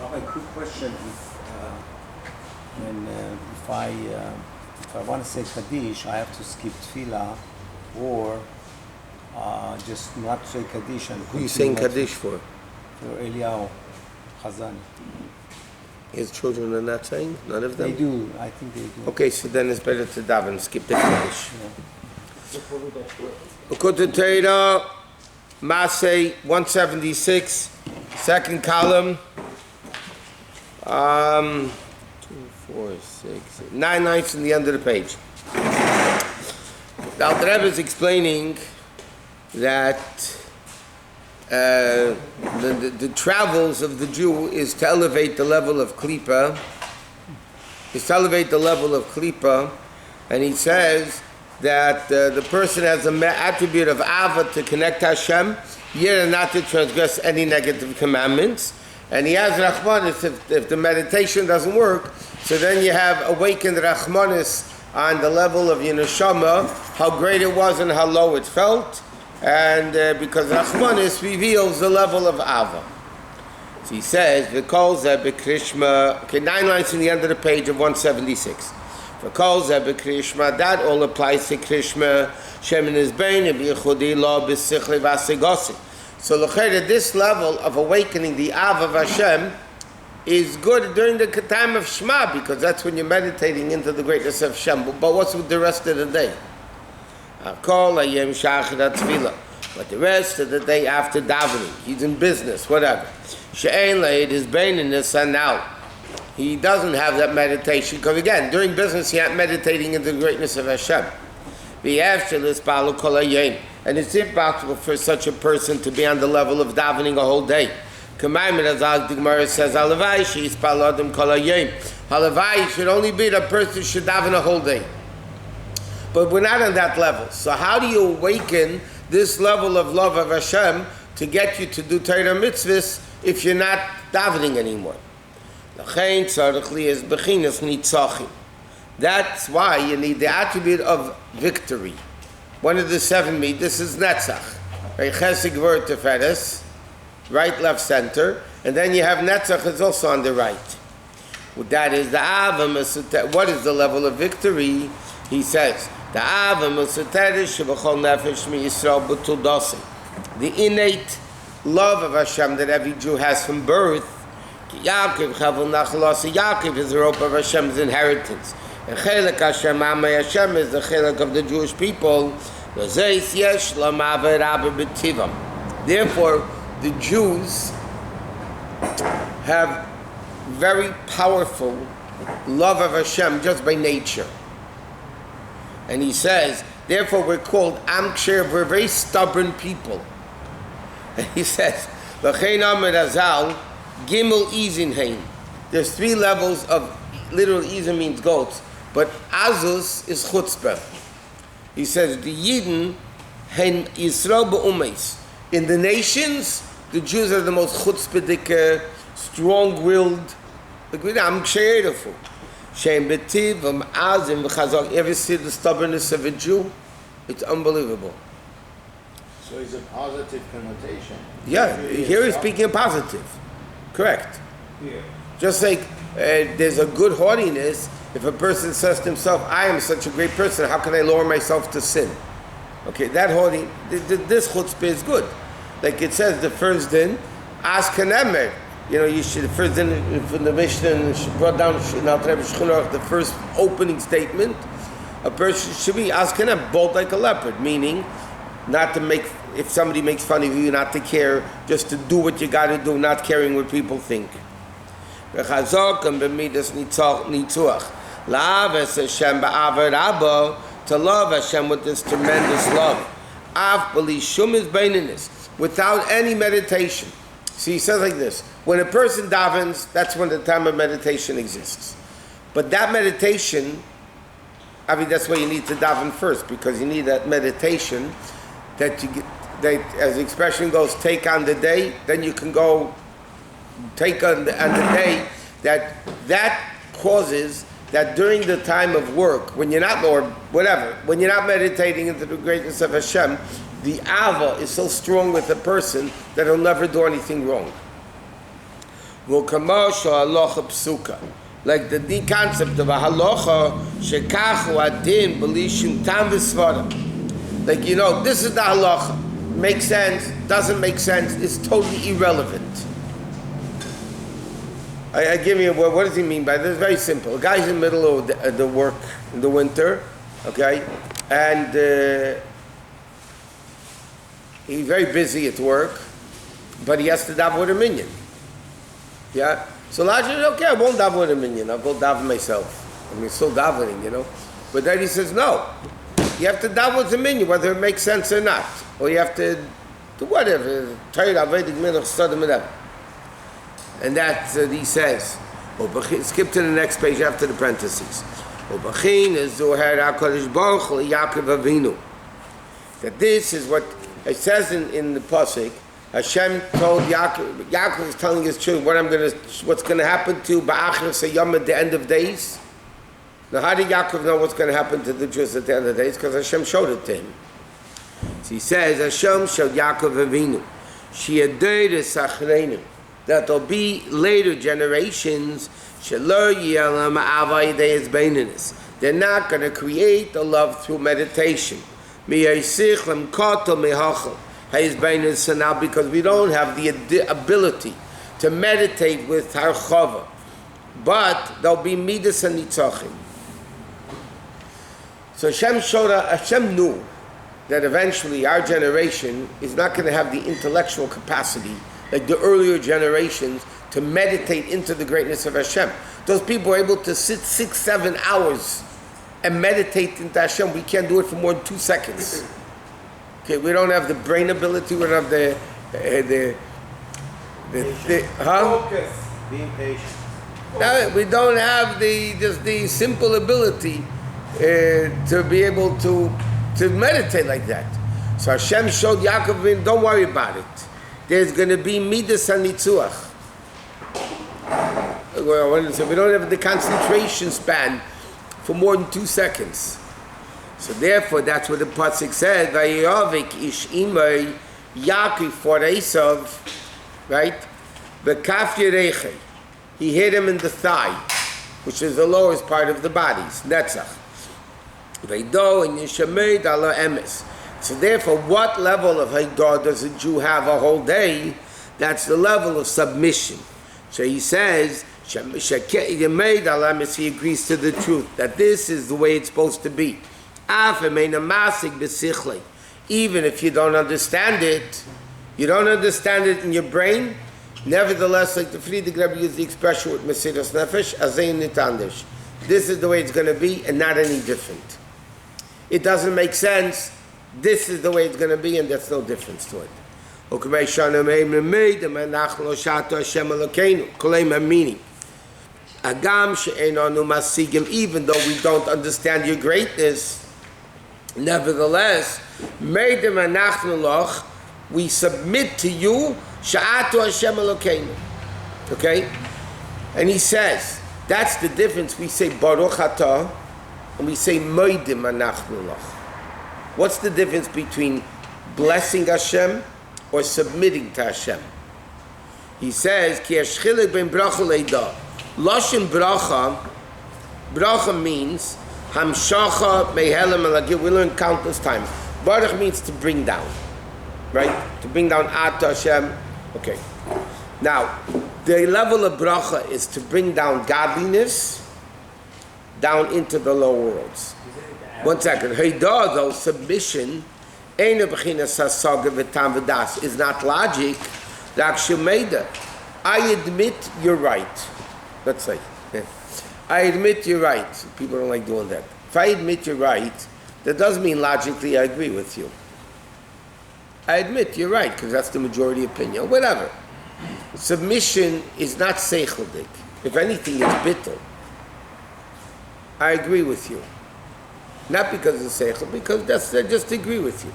have a quick question. If I want to say Kaddish, I have to skip Tefillah or just not say Kaddish. And who are you saying Kaddish for? For Eliyahu Chazan. His children are not saying? None of them? They do. I think they do. Okay, so then it's better to daven, skip the Kaddish. Likkutei Torah, Masei 176, second column. 2, 4, 6, 9 lines from the end of the page. Now the Rebbe is explaining that the travels of the Jew is to elevate the level of Klippa. And he says that the person has an attribute of Ava to connect Hashem, yet not to transgress any negative commandments. And he has Rachmanis if the meditation doesn't work, so then you have awakened Rachmanis on the level of your neshama, how great it was and how low it felt, and because Rachmanis reveals the level of Ava. So he says, V'kol zeh b'krishma, okay, 9 lines in the end of the page of 176. V'kol zeh b'krishma, that all applies to Krishma, Shemin is bein, b'yichudi lo b'sichli v'asigosi. So this level of awakening the Av of Hashem is good during the time of Shema, because that's when you're meditating into the greatness of Hashem. But what's with the rest of the day? But the rest of the day after davening, he's in business, whatever. She'ein le'ed his baininess, and now he doesn't have that meditation, because again, during business he's not meditating into the greatness of Hashem. And it's impossible for such a person to be on the level of davening a whole day. As the Gemara says, Halavai should only be the person who should daven a whole day. But we're not on that level. So how do you awaken this level of love of Hashem to get you to do Torah mitzvahs if you're not davening anymore? That's why you need the attribute of victory. One of the 7 midas is Netzach. Right? Chesed, Gvur, Teferes, right, left, center. And then you have Netzach is also on the right. Well, that is the Ava. What is the level of victory? He says, the Ava Mesuteres Shebachol Nefesh Mi Yisrael B'tul Dasi. The innate love of Hashem that every Jew has from birth. Yaakov Chavel Nachalasi. Yaakov is the rope of Hashem's inheritance. And Chelek Hashem Amay Hashem is the Chelek of the Jewish people. Therefore, the Jews have very powerful love of Hashem just by nature. And he says, therefore we're called Amksher, we're very stubborn people. And he says, L'chein Amid Azal, Gimel Izinhein. There's 3 levels of, literal Izin means goats, but Azus is chutzpah. He says, the Yidden, Hen Yisrael B'umeis. In the nations, the Jews are the most chutzpahdik, strong-willed, I'm cheerful. Shem B'tiv, Azim V'chazak. You ever see the stubbornness of a Jew? It's unbelievable. So it's a positive connotation. Yeah, here he's speaking positive. Correct. Yeah. Just like there's a good haughtiness. If a person says to himself, I am such a great person, how can I lower myself to sin? Okay, that haughty, this chutzpah is good. Like it says, the first din, ask Kanemer. You know, you should, the first din from the Mishnah brought down the first opening statement, a person should be ask Kanemer, bold like a leopard, meaning not to make, if somebody makes fun of you, not to care, just to do what you got to do, not caring what people think. To love Hashem with this tremendous love, without any meditation. See, he says like this: when a person davens, that's when the time of meditation exists. But that meditation, I mean, that's why you need to daven first, because you need that meditation that you get, that, as the expression goes, take on the day. Then you can go take on the day. That causes that during the time of work, when you're not, or whatever, when you're not meditating into the greatness of Hashem, the Ava is so strong with the person that he'll never do anything wrong. V'kamosho halacha psuka. Like the concept of a halacha, shekachu adin b'lishim tam v'svara. Like, this is the halacha. Makes sense, doesn't make sense, it's totally irrelevant. I give you, what does he mean by this? Very simple. A guy's in the middle of the work in the winter, okay? And he's very busy at work, but he has to daven with a minyan. Yeah? So logically, okay, I won't daven with a minyan, I'll go daven myself. I mean, still davening, But then he says, no. You have to daven with a minyan, whether it makes sense or not. Or you have to do whatever. And that he says. Skip to the next page after the parentheses. That this is what it says in the pasuk. Hashem told Yaakov. Yaakov is telling his children what's going to happen to Ba'achir Sayyam at the end of days. Now, how did Yaakov know what's going to happen to the Jews at the end of the days? Because Hashem showed it to him. So he says, Hashem showed Yaakov Avinu, Shi'adayre Sachreinu, that there'll be later generations, Shelo Yelam Avai Deis Beininus. They're not going to create the love through meditation. Mi'yisich Lem Koto Mehachel Heis Beininus. So now, because we don't have the ability to meditate with Harchava, but there'll be Midas and Nitzachim. So Hashem knew that eventually our generation is not going to have the intellectual capacity like the earlier generations to meditate into the greatness of Hashem. Those people are able to sit 6-7 hours and meditate into Hashem. We can't do it for more than 2 seconds. Okay, we don't have the brain ability. We don't have the Focus. Being patient. No, we don't have the simple ability to be able to meditate like that. So Hashem showed Yaakov, don't worry about it. There's going to be midas and nitzuach. We don't have the concentration span for more than 2 seconds. So therefore, that's what the pasuk said. Vayavik ish imay Yaakov for Esav, right? V'kaf yerechei. He hit him in the thigh, which is the lowest part of the bodies, netzach. Veido and yishameid ala emes. So therefore, what level of Haidah does a Jew have a whole day? That's the level of submission. So he says, he agrees to the truth, that this is the way it's supposed to be. Even if you don't understand it, in your brain, nevertheless, like the Friedrich Rabbi used the expression with Mesiras Nefesh, Azein Nitandish. This is the way it's going to be, and not any different. It doesn't make sense. This is the way it's going to be, and there's no difference to it. Even though we don't understand your greatness, nevertheless, we submit to you. Okay? And he says, that's the difference. We say Baruch Atah and we say Moedim Anachnu Lach. What's the difference between blessing Hashem or submitting to Hashem? He says, Ki Ashchilik ben Bracha Leida. Lashon Bracha means Hamshacha Mehelem Alagir. We learned countless times. Baruch means to bring down. Right? To bring down At Hashem. Okay. Now, the level of bracha is to bring down godliness down into the lower worlds. 1 second. Haidah, though, submission, is not logic. I admit you're right. Let's say. I admit you're right. People don't like doing that. If I admit you're right, that doesn't mean logically I agree with you. I admit you're right, because that's the majority opinion. Whatever. Submission is not seicheldik. If anything, it's bittul. I agree with you. Not because of seichel, because I just agree with you.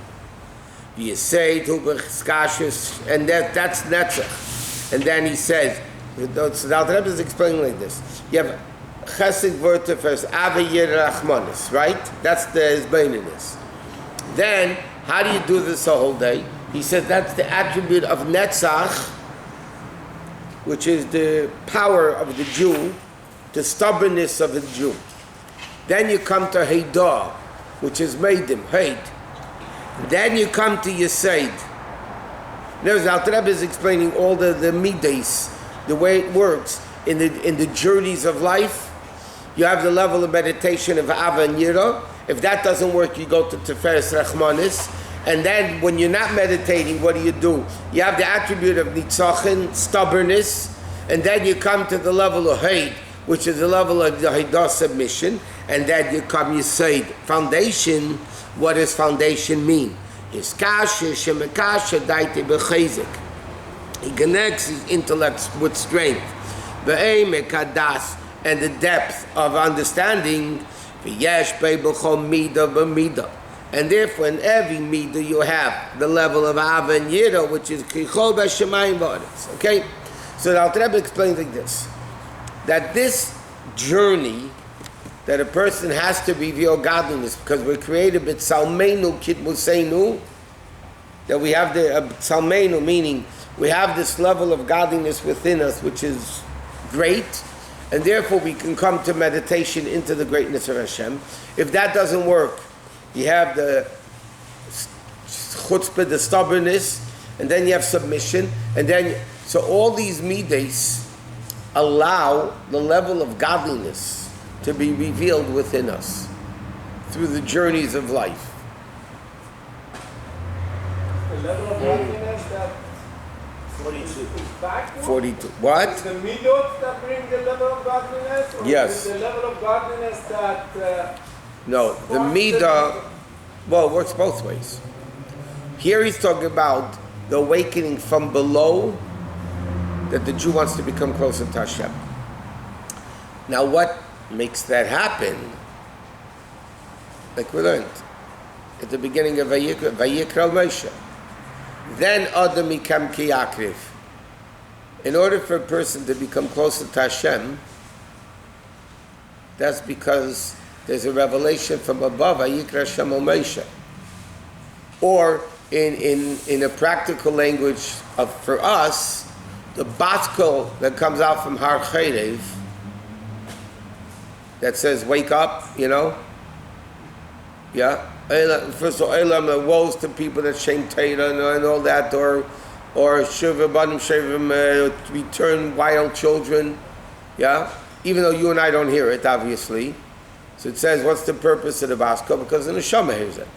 You say and that's netzach. And then he says, so the Alter Rebbe is explaining like this. You have chesed wörter first, ave yir rachmanis, right? That's the hizbaininess. Then, how do you do this the whole day? He said that's the attribute of netzach which is the power of the Jew, the stubbornness of the Jew. Then you come to Heidah, which is Meidim, Heid. Then you come to Yeseid. There's Alter Rebbe is explaining all the midas, the way it works in the journeys of life. You have the level of meditation of Ava and Yira. If that doesn't work, you go to Tiferes Rachmanis. And then when you're not meditating, what do? You have the attribute of Nitzachin, stubbornness. And then you come to the level of Heid, which is the level of the Heidah submission. And then you come, you say, foundation. What does foundation mean? Is kasha, shemekasha, daite bechezik. He connects his intellect with strength. Ve'emek hadas, and the depth of understanding. V'yesh be'bechom mida b'mida. And therefore, in every mida you have the level of Ava and Yira, which is Kichol B'Shemayim V'Aretz. Okay? So the Alter Rebbe explains like this, that this journey that a person has to reveal godliness, because we're created with Salmeinu Kitmuseinu, that we have the Salmeinu, meaning we have this level of godliness within us, which is great, and therefore we can come to meditation into the greatness of Hashem. If that doesn't work, you have the chutzpah, the stubbornness, and then you have submission, and then, so all these midas allow the level of godliness to be revealed within us through the journeys of life. The level of godliness that 42. is back to? 42. What? Is the midot that bring the level of godliness? Or Yes. is it the level of godliness that... No, the midah, well, it works both ways. Here he's talking about the awakening from below, that the Jew wants to become closer to Hashem. Now what makes that happen? Like we learned at the beginning of Vayikra Moshe. Then Adam Mikam Ki Yakriv. In order for a person to become closer to Hashem, that's because there's a revelation from above, Vayikra Hashem Moshe. Or in a practical language for us, the batkel that comes out from Har Cherev, that says, wake up, you know? Yeah? First of all, Elam, woes to people that shame Torah and all that, or Shiva Banim Shevim, return wild children, yeah? Even though you and I don't hear it, obviously. So it says, what's the purpose of the Basko? Because the Neshama hears it.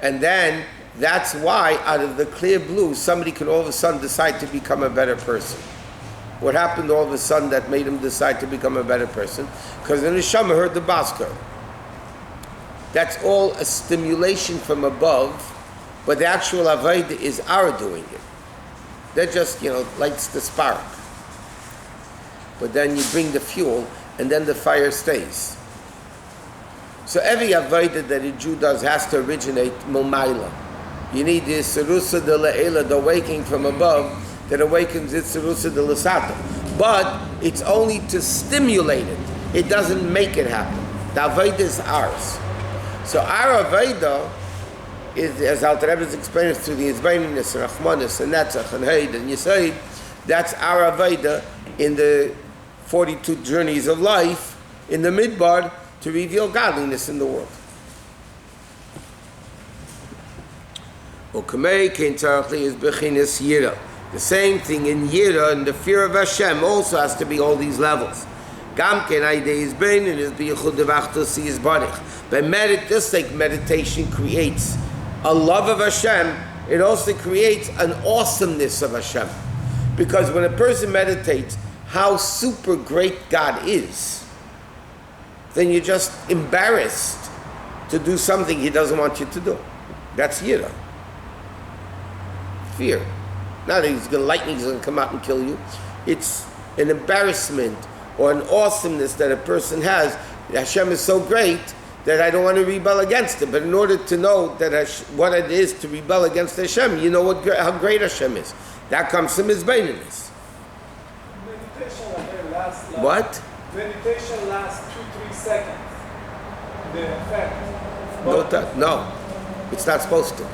And then, that's why, out of the clear blue, somebody can all of a sudden decide to become a better person. What happened all of a sudden that made him decide to become a better person? Because the Neshama heard the Basker. That's all a stimulation from above, but the actual Avodah is our doing it. That just, lights the spark. But then you bring the fuel, and then the fire stays. So every Avodah that a Jew does has to originate Momaila. You need the Serusa de La'ela, the awakening from above, that awakens it Serusa de L'Sata. But it's only to stimulate it. It doesn't make it happen. The Avodah is ours. So our Avodah is, as Alter Rebbe is explaining through the Yizbaininus, Rachmanis, and Netzach, and Heid, and Yeseid, that's our Avodah in the 42 journeys of life, in the Midbar, to reveal godliness in the world. The same thing in Yira, and the fear of Hashem also has to be all these levels. But just like meditation creates a love of Hashem, it also creates an awesomeness of Hashem. Because when a person meditates how super great God is, then you're just embarrassed to do something He doesn't want you to do. That's Yira. Fear. Not that He's going to lightning is going to come out and kill you. It's an embarrassment or an awesomeness that a person has. Hashem is so great that I don't want to rebel against it. But in order to know that what it is to rebel against Hashem, you know how great Hashem is. That comes from His baininess. Meditation lasts like, What? Meditation lasts 2-3 seconds. The effect. No, it's not supposed to.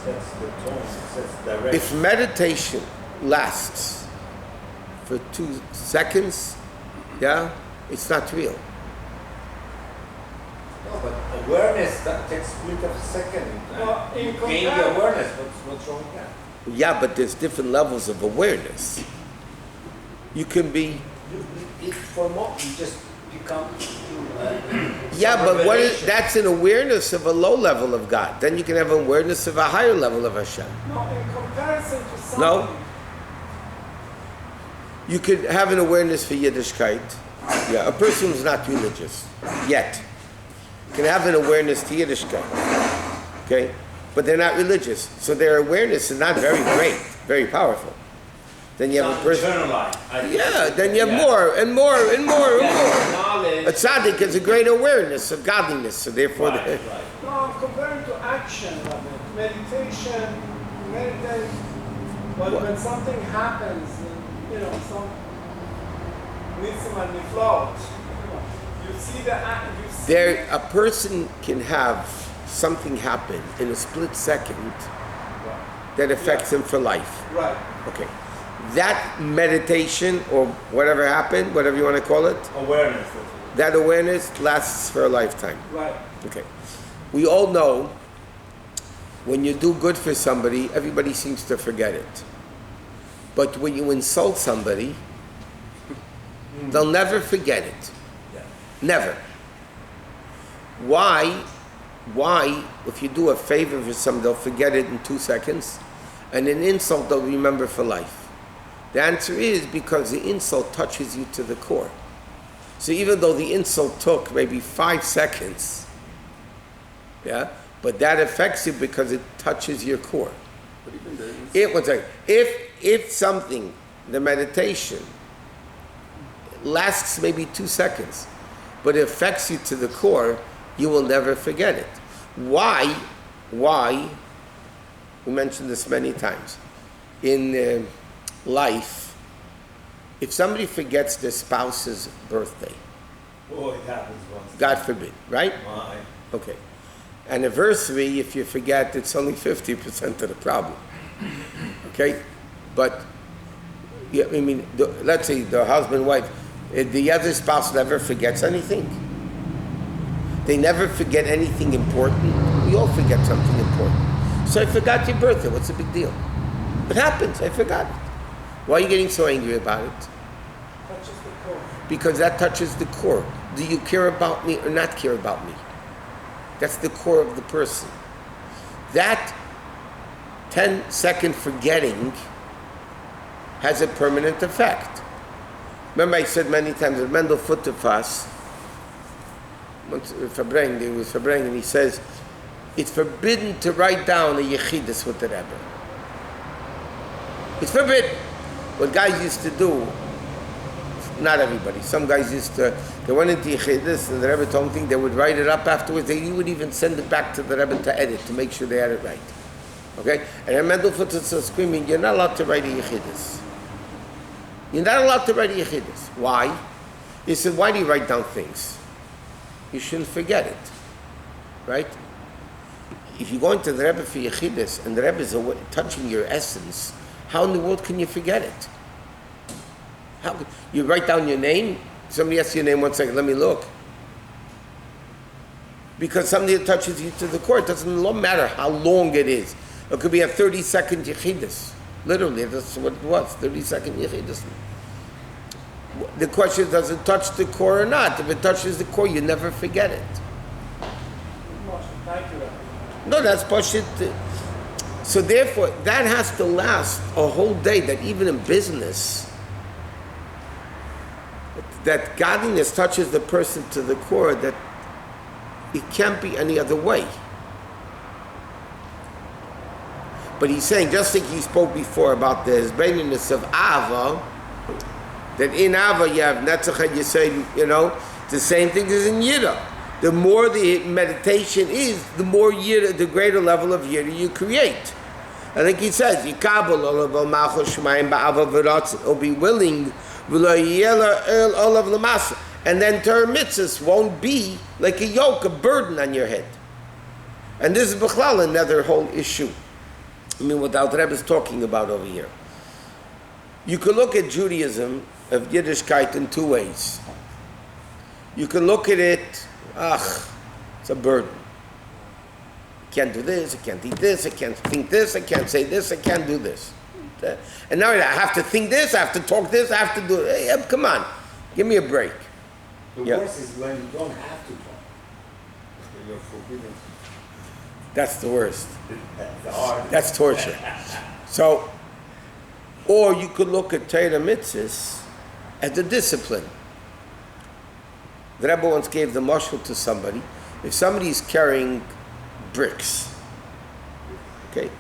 Sets the tone, sets direction. If meditation lasts for 2 seconds, yeah, it's not real. No, but awareness that takes split of a second. Well, in You gain the comparison- awareness. What's wrong with that? Yeah, but there's different levels of awareness. You can be, For a moment, you just become. yeah, but what is, revelation. that's an awareness of a low level of God. Then you can have awareness of a higher level of Hashem. No, in comparison to something. No. You could have an awareness for Yiddishkeit. Yeah, a person who's not religious yet can have an awareness to Yiddishkeit. Okay? But they're not religious. So their awareness is not very great, very powerful. Then you have a person. Yeah, then you have more and more and more and more. Knowledge. A tzaddik has a great awareness of godliness, so therefore, Right. No, I'm comparing to action, Rabbi. Meditation, meditate. But when something happens, you know, some nitzim niflot, you see the act, you see. there a person can have something happen in a split second that affects him for life. Right. Okay. That meditation or whatever happened, whatever you want to call it, Awareness. that awareness lasts for a lifetime. Right. Okay. We all know when you do good for somebody, everybody seems to forget it. But when you insult somebody, they'll never forget it. Yeah. Never. Why, if you do a favor for somebody, they'll forget it in 2 seconds, and an insult they'll remember for life? The answer is because the insult touches you to the core. So even though the insult took maybe 5 seconds, yeah, but that affects you because it touches your core. But even the It was like if something, the meditation lasts maybe 2 seconds, but it affects you to the core, you will never forget it. Why? We mentioned this many times. In life, if somebody forgets their spouse's birthday, Oh, it happens once. God forbid, right? Why? Okay. Anniversary, if you forget, it's only 50% of the problem. Okay? But, yeah, I mean, let's say the husband, wife, the other spouse never forgets anything. They never forget anything important. We all forget something important. So I forgot your birthday. What's the big deal? It happens. I forgot it. Why are you getting so angry about it? Touches the core. Because that touches the core. Do you care about me or not care about me? That's the core of the person. That 10-second forgetting has a permanent effect. Remember I said many times that Mendel Futterfass, once Verbring, it was Verbring, and he says, it's forbidden to write down a yechidus with the Rebbe. It's forbidden. What guys used to do, not everybody, some guys used to, they went into yechidus and the Rebbe told them they would write it up afterwards, you would even send it back to the Rebbe to edit, to make sure they had it right. Okay? And then Mendel Futterfass was screaming, you're not allowed to write a yechidus. You're not allowed to write a yechidus. Why? He said, why do you write down things? You shouldn't forget it. Right? If you go into the Rebbe for yechidus and the Rebbe is touching your essence, how in the world can you forget it? How could, you write down your name, somebody asks your name, 1 second, let me look. Because something that touches you to the core, it doesn't matter how long it is. It could be a 30-second yechidus. Literally, that's what it was, 30-second yechidus. The question is, does it touch the core or not? If it touches the core, you never forget it. Thank you, Rabbi. No, that's Pashit. So therefore, that has to last a whole day, that even in business, that godliness touches the person to the core, that it can't be any other way. But he's saying, just like he spoke before about the hezbaininess of Ava, that in Ava you have Netzach, you say, you know, the same thing as in Yira. The more the meditation is, the more Yira, the greater level of Yira you create. I think he says, Yikabel olav malchus shemaim ba'ava v'ratzon, or be willing, v'lo yiyela el olav l'masa. And then Torah mitzvahs won't be like a yoke, a burden on your head. And this is b'chlal another whole issue. I mean, what the Alter Rebbe is talking about over here. You could look at Judaism of Yiddishkeit in two ways. You can look at it, it's a burden. I can't do this, I can't eat this, I can't think this, I can't say this, I can't do this. And now I have to think this, I have to talk this, I have to do it. Hey, come on, give me a break. The worst is when you don't have to talk. You're forbidden. That's the worst. The hard. That's torture. So, or you could look at Torah mitzvahs as a discipline. The Rebbe once gave the mashal to somebody. If somebody is carrying bricks, okay,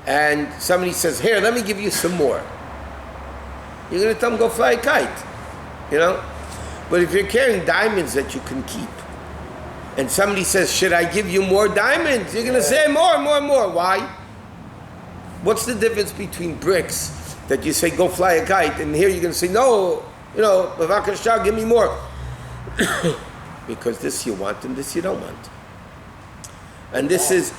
and somebody says, "Here, let me give you some more," you're going to tell them, "Go fly a kite," you know. But if you're carrying diamonds that you can keep, and somebody says, "Should I give you more diamonds?" You're going to say, "More, more, more." Why? What's the difference between bricks that you say, "Go fly a kite," and here you're going to say, "No, you know, b'vakasha, give me more." Because this you want and this you don't want. And this is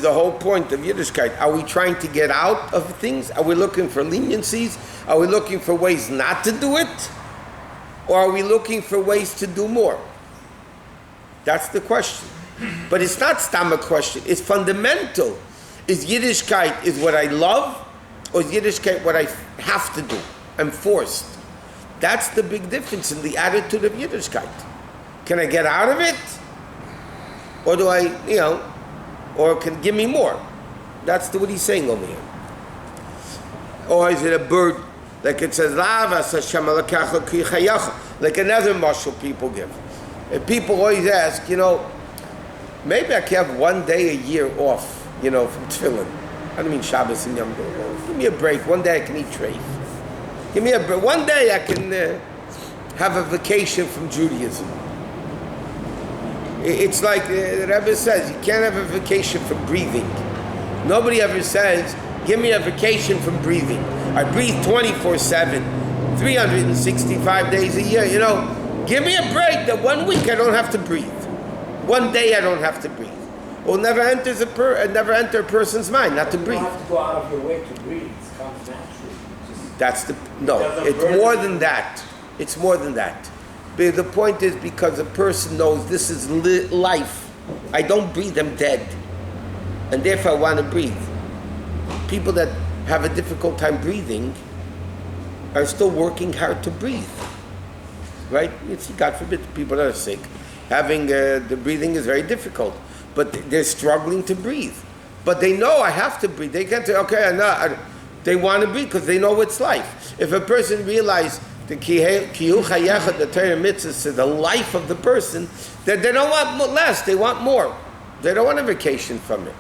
the whole point of Yiddishkeit. Are we trying to get out of things? Are we looking for leniencies? Are we looking for ways not to do it? Or are we looking for ways to do more? That's the question. But it's not stam a question. It's fundamental. Is Yiddishkeit is what I love, or is Yiddishkeit what I have to do? I'm forced. That's the big difference in the attitude of Yiddishkeit. Can I get out of it? Or do I, or can give me more? That's what he's saying over here. Or is it a burden? Like it says, like another marshal people give. And people always ask, maybe I can have one day a year off, from tefillin. I don't mean Shabbos and Yom Tov. Give me a break. One day I can eat treif. Give me a break. One day I can have a vacation from Judaism. It's like the Rebbe says, you can't have a vacation from breathing. Nobody ever says, give me a vacation from breathing. I breathe 24/7, 365 days a year. Give me a break that 1 week I don't have to breathe. One day I don't have to breathe. It never enter a person's mind not to breathe. You don't have to go out of your way to breathe. It comes naturally. It's more than that. It's more than that. But the point is because a person knows this is life. I don't breathe, I'm dead. And therefore I want to breathe. People that have a difficult time breathing are still working hard to breathe. Right? God forbid, people that are sick. Having the breathing is very difficult. But they're struggling to breathe. But they know I have to breathe. They can't say, okay, they want to breathe because they know it's life. If a person realizes the Kiyuch HaYechad, the Torah mitzvahs, the life of the person, that they don't want less, they want more. They don't want a vacation from it.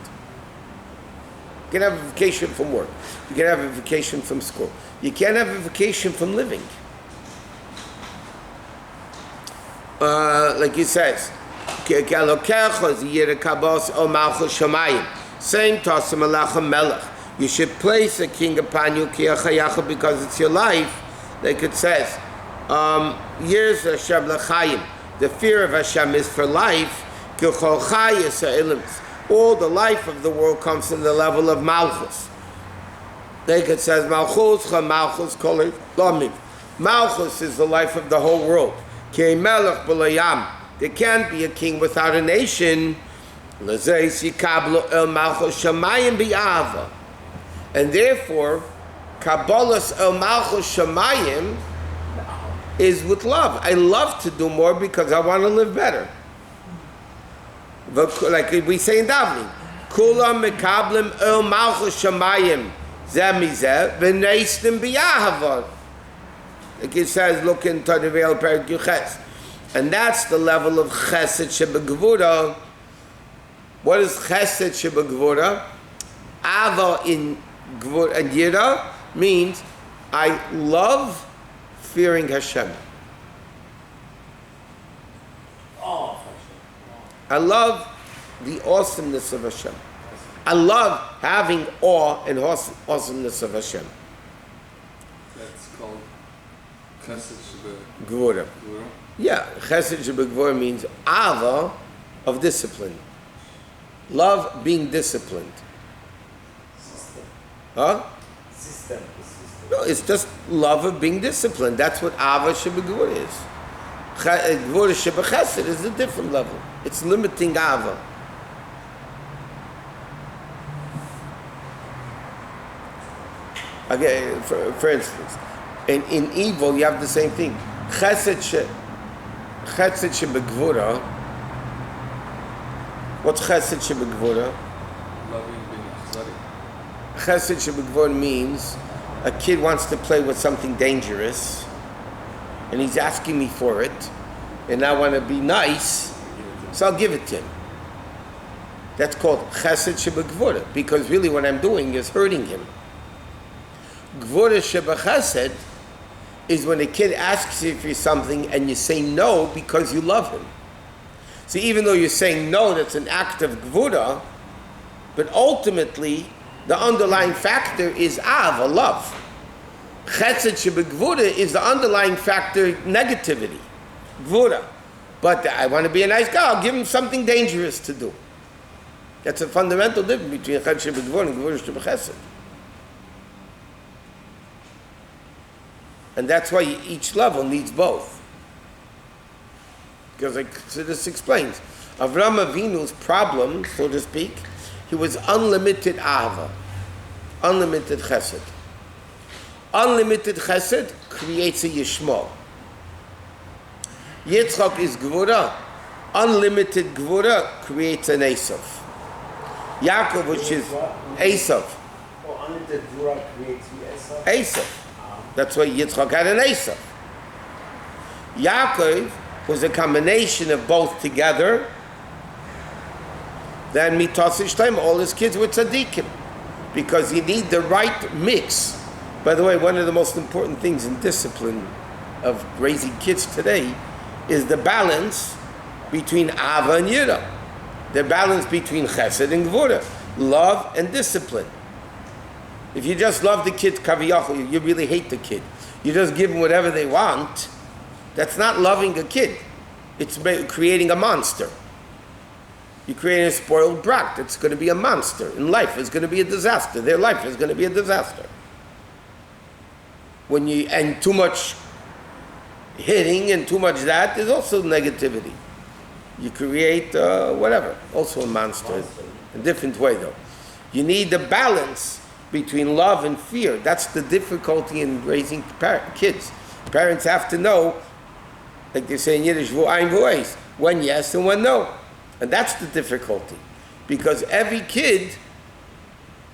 You can have a vacation from work. You can have a vacation from school. You can't have a vacation from living. Like he says, same Tosim Alachem Melech. You should place a king upon you because it's your life. Like it says, years Hashem l'chaim. The fear of Hashem is for life. All the life of the world comes from the level of Malchus. Like it says, Malchus kol lamim. Malchus is the life of the whole world. There can't be a king without a nation. And therefore, Kabbalah's El Malchus Shamayim is with love. I love to do more because I want to live better. Like we say in davening, Kulam mekablim El Malchus Shamayim zeh mizeh v'neistim b'yahavon. Like it says, look in Tadivel Perik Yuches. And that's the level of Chesed Shebegvura. What is Chesed Shebegvura? Ava in Gvura and Yira means I love fearing Hashem. I love the awesomeness of Hashem. I love having awe and awesomeness of Hashem. That's called Chesed Gvura. Yeah, Chesed Shebegvura means Ava of discipline. Love being disciplined. System. Huh? System. No, it's just love of being disciplined. That's what Ava Shebegvura is. Gvura Shebechesed is a different level. It's limiting Ava. Okay, for instance, in evil you have the same thing. Chesed Shebegvura. What's Chesed Shebegvura? Loving being athletic. Chesed Shebegvura means a kid wants to play with something dangerous, and he's asking me for it, and I want to be nice, so I'll give it to him. That's called Chesed Shebegvura, because really what I'm doing is hurting him. Gvura Shebechesed is when a kid asks you for something and you say no because you love him. So even though you're saying no, that's an act of Gvura, but ultimately the underlying factor is Av, a love. Chesed Shebegvura is the underlying factor, negativity, Gvura. But I want to be a nice guy, I'll give him something dangerous to do. That's a fundamental difference between Chesed Shebegvura and Gvura Shebechesed. And that's why each level needs both. Because so this explains. Avram Avinu's problem, so to speak, he was unlimited Ahava, unlimited Chesed. Unlimited Chesed creates a Yishmol. Yitzchak is Gvura. Unlimited Gvura creates an Esav. Yaakov, which is Esav. Oh, unlimited Gvura creates Esav. Esav. That's why Yitzchak had an Esav. Yaakov was a combination of both together. Then Matos all his kids were tzaddikim, because you need the right mix. By the way, one of the most important things in discipline of raising kids today is the balance between Ava and Yira, the balance between Chesed and Gvura, love and discipline. If you just love the kid, kaviyachol, you really hate the kid. You just give them whatever they want. That's not loving a kid. It's creating a monster. You're creating a spoiled brat that's going to be a monster. In life, it's going to be a disaster. Their life is going to be a disaster. And too much hitting and too much that is also negativity. You create whatever, also a monster. A different way though. You need the balance between love and fear. That's the difficulty in raising kids. Parents have to know, like they say in Yiddish, when yes and when no. And that's the difficulty. Because every kid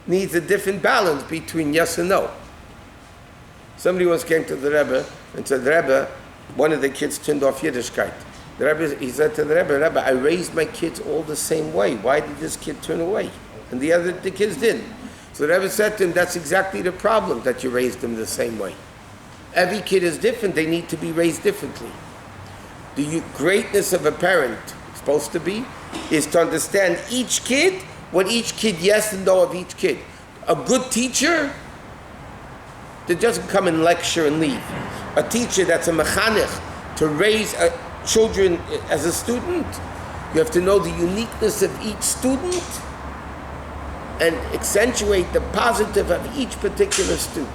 needs a different balance between yes and no. Somebody once came to the Rebbe and said, Rebbe, one of the kids turned off Yiddishkeit. The Rebbe, he said to the Rebbe, I raised my kids all the same way. Why did this kid turn away? And the kids didn't. So the Rebbe said to him, that's exactly the problem, that you raised them the same way. Every kid is different. They need to be raised differently. The greatness of a parent, supposed to be, is to understand each kid, what each kid yes and no of each kid. A good teacher that doesn't come and lecture and leave. A teacher that's a mechanech to raise children as a student, you have to know the uniqueness of each student and accentuate the positive of each particular student.